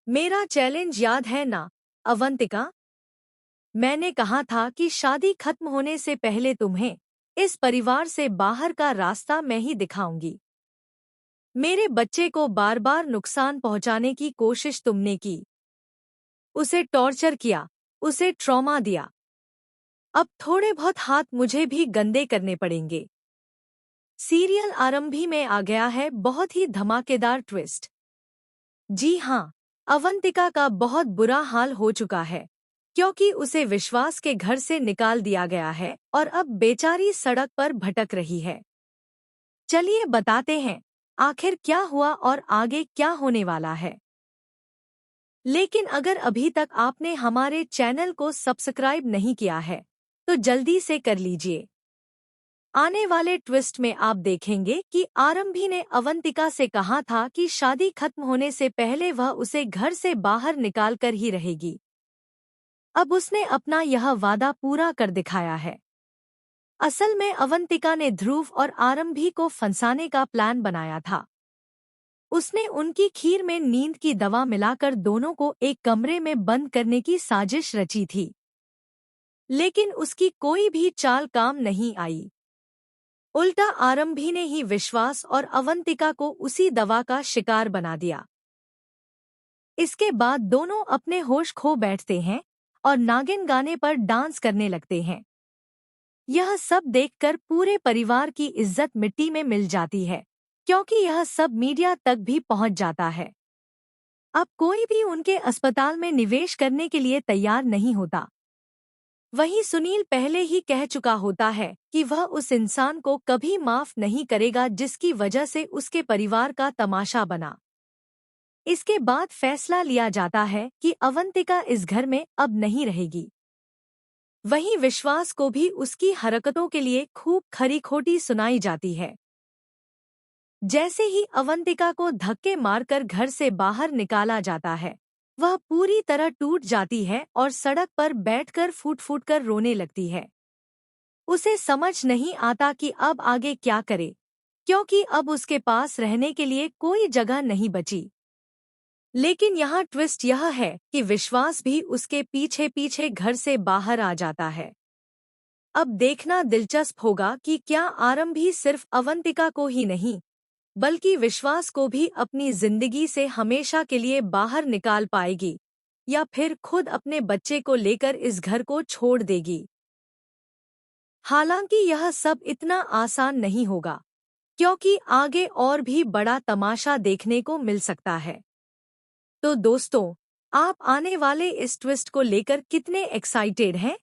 मेरा चैलेंज याद है ना, अवंतिका? मैंने कहा था कि शादी खत्म होने से पहले तुम्हें इस परिवार से बाहर का रास्ता मैं ही दिखाऊंगी। मेरे बच्चे को बार बार नुकसान पहुंचाने की कोशिश तुमने की, उसे टॉर्चर किया, उसे ट्रॉमा दिया। अब थोड़े बहुत हाथ मुझे भी गंदे करने पड़ेंगे। सीरियल आरंभी में आ गया है बहुत ही धमाकेदार ट्विस्ट। जी हाँ, अवंतिका का बहुत बुरा हाल हो चुका है क्योंकि उसे विश्वास के घर से निकाल दिया गया है और अब बेचारी सड़क पर भटक रही है। चलिए बताते हैं आखिर क्या हुआ और आगे क्या होने वाला है। लेकिन अगर अभी तक आपने हमारे चैनल को सब्सक्राइब नहीं किया है तो जल्दी से कर लीजिए। आने वाले ट्विस्ट में आप देखेंगे कि आरंभी ने अवंतिका से कहा था कि शादी खत्म होने से पहले वह उसे घर से बाहर निकाल कर ही रहेगी। अब उसने अपना यह वादा पूरा कर दिखाया है। असल में अवंतिका ने ध्रुव और आरंभी को फंसाने का प्लान बनाया था। उसने उनकी खीर में नींद की दवा मिलाकर दोनों को एक कमरे में बंद करने की साजिश रची थी। लेकिन उसकी कोई भी चाल काम नहीं आई। उल्टा आरंभी ने ही विश्वास और अवंतिका को उसी दवा का शिकार बना दिया। इसके बाद दोनों अपने होश खो बैठते हैं और नागिन गाने पर डांस करने लगते हैं। यह सब देखकर पूरे परिवार की इज्जत मिट्टी में मिल जाती है क्योंकि यह सब मीडिया तक भी पहुंच जाता है। अब कोई भी उनके अस्पताल में निवेश करने के लिए तैयार नहीं होता। वहीं सुनील पहले ही कह चुका होता है कि वह उस इंसान को कभी माफ नहीं करेगा जिसकी वजह से उसके परिवार का तमाशा बना। इसके बाद फैसला लिया जाता है कि अवंतिका इस घर में अब नहीं रहेगी। वहीं विश्वास को भी उसकी हरकतों के लिए खूब खरी खोटी सुनाई जाती है। जैसे ही अवंतिका को धक्के मारकर घर से बाहर निकाला जाता है, वह पूरी तरह टूट जाती है और सड़क पर बैठकर फूट फूट कर रोने लगती है। उसे समझ नहीं आता कि अब आगे क्या करे, क्योंकि अब उसके पास रहने के लिए कोई जगह नहीं बची। लेकिन यहाँ ट्विस्ट यह है कि विश्वास भी उसके पीछे पीछे घर से बाहर आ जाता है। अब देखना दिलचस्प होगा कि क्या आरंभी सिर्फ अवंतिका को ही नहीं बल्कि विश्वास को भी अपनी जिंदगी से हमेशा के लिए बाहर निकाल पाएगी या फिर खुद अपने बच्चे को लेकर इस घर को छोड़ देगी। हालांकि यह सब इतना आसान नहीं होगा क्योंकि आगे और भी बड़ा तमाशा देखने को मिल सकता है। तो दोस्तों, आप आने वाले इस ट्विस्ट को लेकर कितने एक्साइटेड हैं?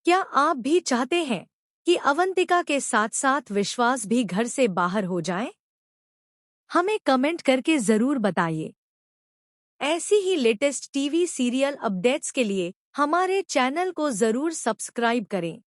क्या आप भी चाहते हैं कि अवंतिका के साथ साथ विश्वास भी घर से बाहर हो जाए? हमें कमेंट करके जरूर बताइए। ऐसी ही लेटेस्ट टीवी सीरियल अपडेट्स के लिए हमारे चैनल को जरूर सब्सक्राइब करें।